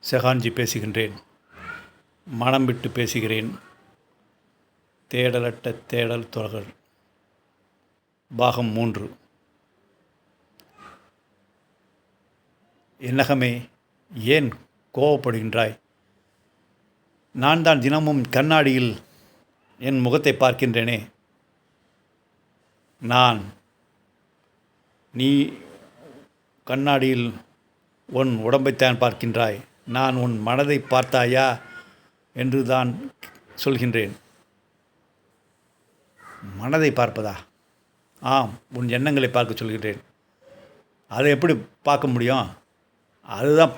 செஹான்ஜி பேசுகின்றேன். மனம் விட்டு பேசுகிறேன். தேடலட்ட தேடல் தொடர் பாகம் 3. என்னகமே, ஏன் கோபப்படுகின்றாய்? நான் தான் தினமும் கண்ணாடியில் என் முகத்தை பார்க்கின்றேனே. நீ கண்ணாடியில் உன் உடம்பைத்தான் பார்க்கின்றாய். நான் உன் மனதை பார்த்தாயா என்று தான் சொல்கின்றேன். மனதை பார்ப்பதா? ஆம், உன் எண்ணங்களை பார்க்க சொல்கின்றேன். அதை எப்படி பார்க்க முடியும்? அதுதான்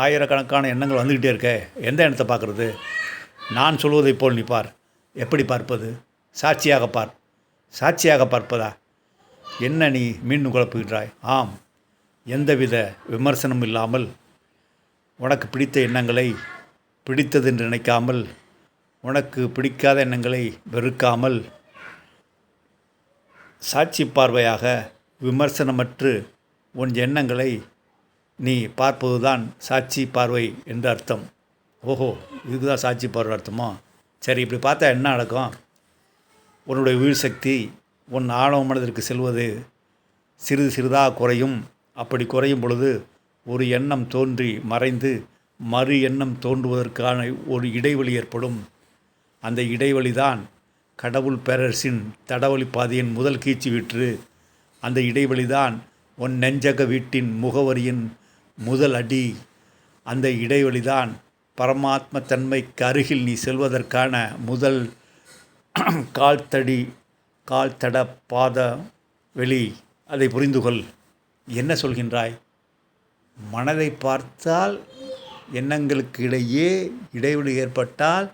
ஆயிரக்கணக்கான எண்ணங்கள் வந்துக்கிட்டே இருக்க. எந்த எண்ணத்தை பார்க்குறது? நான் சொல்வதைப் போல் நீ பார். எப்படி பார்ப்பது? சாட்சியாக பார். சாட்சியாக பார்ப்பதா? என்ன நீ மீண்டும் குழப்புகின்றாய்? ஆம், எந்தவித விமர்சனம் இல்லாமல் உனக்கு பிடித்த எண்ணங்களை பிடித்ததென்று நினைக்காமல், உனக்கு பிடிக்காத எண்ணங்களை வெறுக்காமல், சாட்சி பார்வையாக விமர்சனமற்று உன் எண்ணங்களை நீ பார்ப்பதுதான் சாட்சி பார்வை என்று அர்த்தம். ஓஹோ, இதுதான் சாட்சி பார்வை அர்த்தமோ? சரி, இப்படி பார்த்தா என்ன நடக்கும்? உன்னுடைய உயிர் சக்தி உன் ஆணவ மனதிற்கு செல்வது சிறிது சிறிதாக குறையும். அப்படி குறையும் பொழுது ஒரு எண்ணம் தோன்றி மறைந்து மறு எண்ணம் தோன்றுவதற்கான ஒரு இடைவெளி ஏற்படும். அந்த இடைவெளி தான் கடவுள் பேரரசின் தடவழி பாதையின் முதல் கீச்சு வீற்று. அந்த இடைவெளி தான் உன் நெஞ்சக வீட்டின் முகவரியின் முதல் அடி. அந்த இடைவெளி தான் பரமாத்ம தன்மைக்கு அருகில் நீ செல்வதற்கான முதல் கால்தட பாத வெளி. அதை புரிந்துகொள். என்ன சொல்கின்றாய்? மனதை பார்த்தால் எண்ணங்களுக்கு இடையே இடைவெளி ஏற்பட்டால்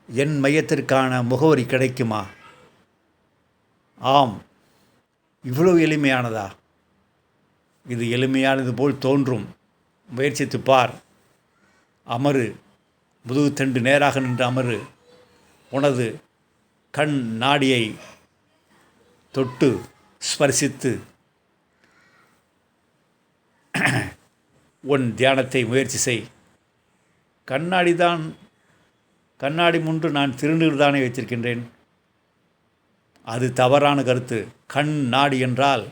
என் மையத்திற்கான முகவரி கிடைக்குமா? ஆம். இவ்வளவு எளிமையானதா? இது எளிமையானது போல் தோன்றும். முயற்சித்து பார். அமரு. முதுகுத்தண்டு நேராக நின்று அமரு. உனது கண் நாடியை தொட்டு ஸ்பர்சித்து உன் தியானத்தை முயற்சி செய். கண்ணாடி முன்று நான் திருநீர் தானே வைத்திருக்கின்றேன். அது தவறான கருத்து. கண் நாடி என்றால்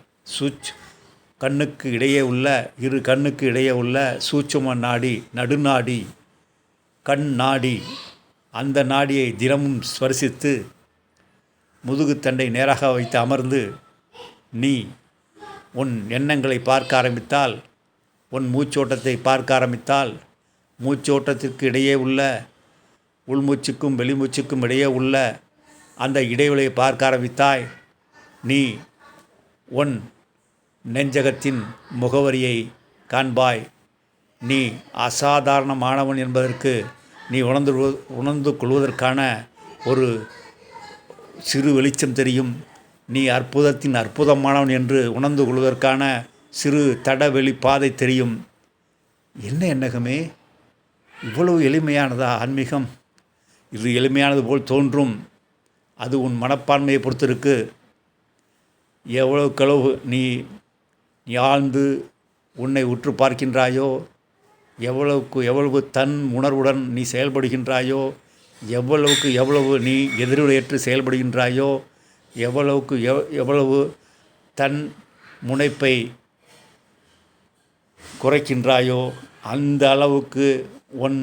கண்ணுக்கு இடையே உள்ள இரு கண்ணுக்கு இடையே உள்ள சூட்சும நாடி, நடுநாடி, கண் நாடி. அந்த நாடியை தினமும் ஸ்பரிசித்து முதுகுத்தண்டை நேராக வைத்து அமர்ந்து நீ உன் எண்ணங்களை பார்க்க ஆரம்பித்தால், உன் மூச்சோட்டத்தை பார்க்க ஆரம்பித்தால், மூச்சோட்டத்திற்கு இடையே உள்ள உள்மூச்சுக்கும் வெளிமூச்சுக்கும் இடையே உள்ள அந்த இடைவெளியை பார்க்க ஆரம்பித்தாய். நீ உன் நெஞ்சகத்தின் முகவரியை காண்பாய். நீ அசாதாரணமானவன் என்பதற்கு நீ உணர்ந்து கொள்வதற்கான ஒரு சிறு வெளிச்சம் தெரியும். நீ அற்புதத்தின் அற்புதமானவன் என்று உணர்ந்து கொள்வதற்கான சிறு தடவெளி பாதை தெரியும். என்ன எண்ணகமே, இவ்வளவு எளிமையானதா ஆன்மீகம்? இது எளிமையானது போல் தோன்றும். அது உன் மனப்பான்மையை பொறுத்திருக்கு. எவ்வளவுக்களவு நீ ஆழ்ந்து உன்னை உற்று பார்க்கின்றாயோ, எவ்வளவு தன் உணர்வுடன் நீ செயல்படுகின்றாயோ, எவ்வளவு நீ எதிர்வினையற்று செயல்படுகின்றாயோ, எவ்வளவு தன் முனைப்பை குறைக்கின்றாயோ, அந்த அளவுக்கு உன்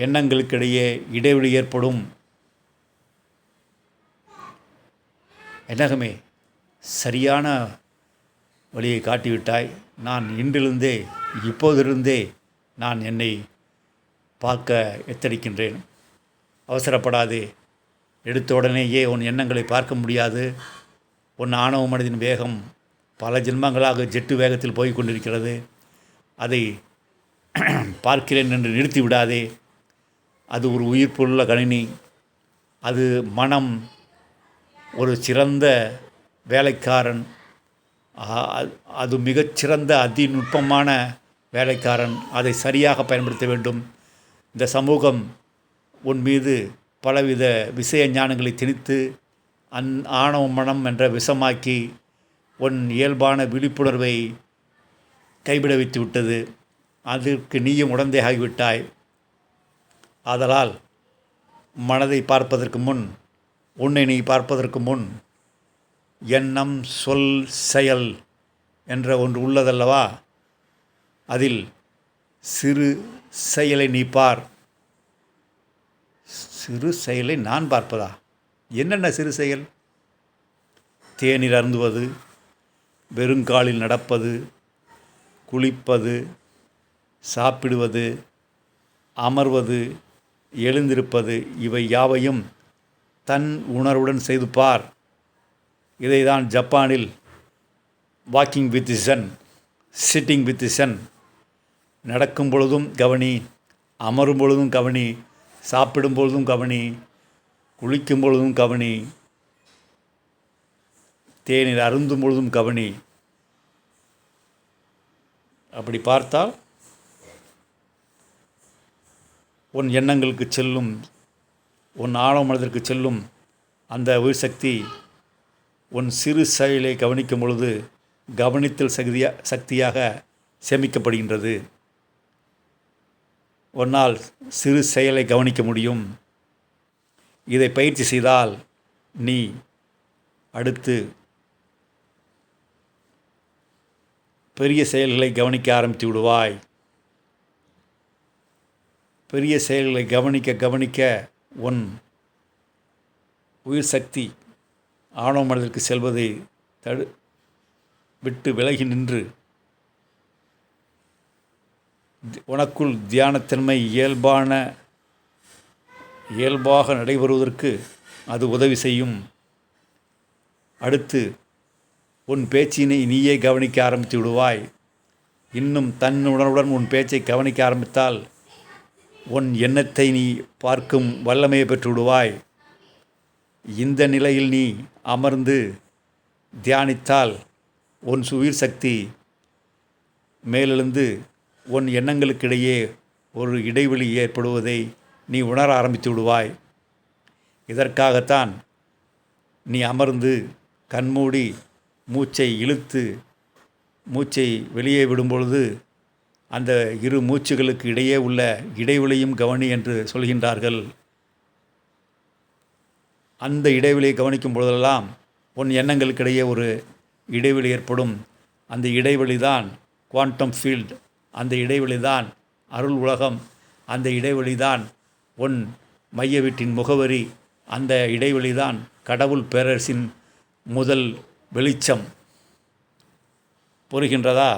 எண்ணங்களுக்கிடையே இடைவெளி ஏற்படும். என்னகமே, சரியான வழியை காட்டிவிட்டாய். நான் இன்றிலிருந்தே இப்போதிருந்தே நான் என்னை பார்க்க எத்தனிக்கின்றேன். அவசரப்படாதே. எடுத்த உடனேயே உன் எண்ணங்களை பார்க்க முடியாது. உன் ஆணவ மனதின் வேகம் பல ஜென்மங்களாக ஜெட்டு வேகத்தில் போய் கொண்டிருக்கிறது. அதை பார்க்கிறேன் என்று நிறுத்தி விடாதே. அது ஒரு உயிர்ப்புள்ள கணினி. அது மனம் ஒரு சிறந்த வேலைக்காரன். அது மிகச்சிறந்த அதிநுட்பமான வேலைக்காரன். அதை சரியாக பயன்படுத்த வேண்டும். இந்த சமூகம் உன் மீது பலவித விஷய ஞானங்களை திணித்து ஆணவ மனம் என்ற விஷமாக்கி உன் இயல்பான விழிப்புணர்வை கைவிட வைத்து விட்டது. அதற்கு நீயும் உடந்தை ஆகிவிட்டாய். ஆதலால் மனதை பார்ப்பதற்கு முன், உன்னை நீ பார்ப்பதற்கு முன் எண்ணம், சொல், செயல் என்ற ஒன்று உள்ளதல்லவா? அதில் சிறு செயலை நீ பார். சிறு செயலை நான் பார்ப்பதா? என்னென்ன சிறு செயல்? தேநீர் அருந்துவது, வெறுங்காலில் நடப்பது, குளிப்பது, சாப்பிடுவது, அமர்வது, எழுந்திருப்பது, இவை யாவையும் தன் உணர்வுடன் செய்து பார். இதை தான் ஜப்பானில் walking with Zen, sitting with Zen, நடக்கும் பொழுதும் கவனி, அமரும் பொழுதும் கவனி, சாப்பிடும் பொழுதும் கவனி, குளிக்கும் பொழுதும் கவனி, தேநீர் அருந்தும் பொழுதும் கவனி. அப்படி பார்த்தால் உன் எண்ணங்களுக்கு செல்லும், உன் ஆழ மனதிற்கு செல்லும் அந்த உயிர் சக்தி உன் சிறு செயலை கவனிக்கும் பொழுது கவனித்தல் சக்தியாக சேமிக்கப்படுகின்றது. உன்னால் சிறு செயலை கவனிக்க முடியும். இதை பயிற்சி செய்தால் நீ அடுத்து பெரிய செயல்களை கவனிக்க ஆரம்பித்து விடுவாய். பெரிய செயல்களை கவனிக்க உன் உயிர் சக்தி ஆணவ மனதிற்கு செல்வதை விட்டு விலகி நின்று உனக்குள் தியானத்தன்மை இயல்பாக நடைபெறுவதற்கு அது உதவி செய்யும். அடுத்து உன் பேச்சினை நீயே கவனிக்க ஆரம்பித்து விடுவாய். இன்னும் தன் உணர்வுடன் உன் பேச்சை கவனிக்க ஆரம்பித்தால் உன் எண்ணத்தை நீ பார்க்கும் வல்லமையை பெற்று விடுவாய். இந்த நிலையில் நீ அமர்ந்து தியானித்தால் உன் உயிர் சக்தி மேலெழுந்து உன் எண்ணங்களுக்கிடையே ஒரு இடைவெளி ஏற்படுவதை நீ உணர ஆரம்பித்து விடுவாய். இதற்காகத்தான் நீ அமர்ந்து கண்மூடி மூச்சை இழுத்து மூச்சை வெளியே விடும்பொழுது அந்த இரு மூச்சுகளுக்கு இடையே உள்ள இடைவெளியும் கவனி என்று சொல்கின்றார்கள். அந்த இடைவெளியை கவனிக்கும் பொழுதெல்லாம் உன் எண்ணங்களுக்கிடையே ஒரு இடைவெளி ஏற்படும். அந்த இடைவெளி தான் குவாண்டம் ஃபீல்டு. அந்த இடைவெளி தான் அருள் உலகம். அந்த இடைவெளி தான் உன் மைய வீட்டின் முகவரி. அந்த இடைவெளி தான் கடவுள் பேரரசின் முதல் வெளிச்சம். புரிகின்றதா?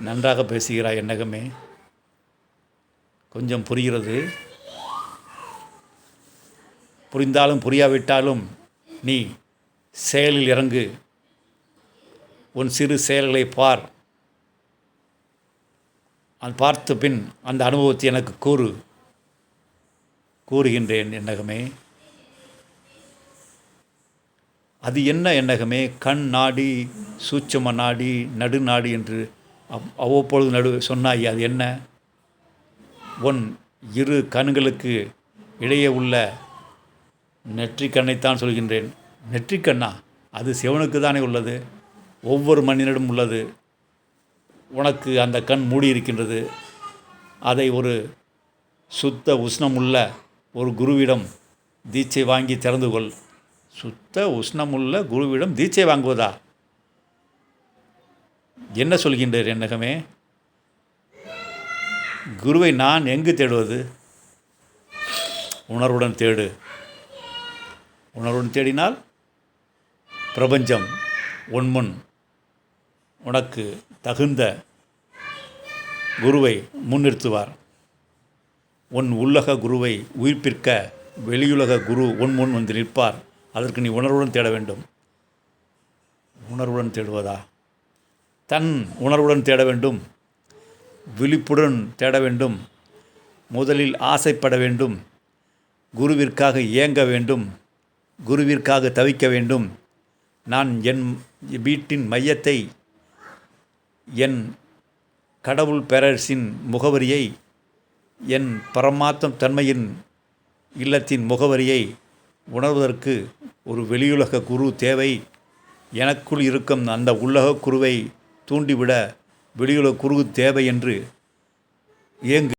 நன்றாக பேசுகிறாய் எண்ணகமே. கொஞ்சம் புரிகிறது. புரிந்தாலும் புரியாவிட்டாலும் நீ செயலில் இறங்கு. உன் சிறு செயல்களை பார். அது பார்த்த பின் அந்த அனுபவத்தை எனக்கு கூறுகின்றேன் எண்ணகமே. அது என்ன எண்ணகமே? கண் நாடி, சூட்சும நாடி, நடுநாடி என்று அவ்வப்பொழுது சொன்னாய். அது என்ன? உன் இரு கண்களுக்கு இடையே உள்ள நெற்றிக்கண்ணைத்தான் சொல்கின்றேன். நெற்றிக்கண்ணா? அது சிவனுக்கு தானே உள்ளது. ஒவ்வொரு மனிதனிடம் உள்ளது. உனக்கு அந்த கண் மூடியிருக்கின்றது. அதை ஒரு சுத்த உஷ்ணமுள்ள ஒரு குருவிடம் தீட்சை வாங்கி திறந்து கொள். சுத்த உஷ்ணமுள்ள குருவிடம் தீட்சை வாங்குவதா? என்ன சொல்கின்றீர் எண்ணகமே? குருவை நான் எங்கு தேடுவது? உணர்வுடன் தேடு. உணர்வுடன் தேடினால் பிரபஞ்சம் உன்முன் உனக்கு தகுந்த குருவை முன்னிறுத்துவார். உன் உள்ளக குருவை உயிர்ப்பிற்க வெளியுலக குரு உன் முன் வந்து நிற்பார். அதற்கு நீ உணர்வுடன் தேட வேண்டும். உணர்வுடன் தேடுவதா? தன் உணர்வுடன் தேட வேண்டும். விழிப்புடன் தேட வேண்டும். முதலில் ஆசைப்பட வேண்டும். குருவிற்காக ஏங்க வேண்டும். குருவிற்காக தவிக்க வேண்டும். நான் என் வீட்டின் மையத்தை, என் கடவுள் பேரரசின் முகவரியை, என் பரமாத்ம தன்மையின் இல்லத்தின் முகவரியை உணர்வதற்கு ஒரு வெளியுலக குரு தேவை. எனக்குள் இருக்கும் அந்த உள்ளக குருவை தூண்டிவிட வெளியுலக குறுகு தேவை என்று ஏங்கு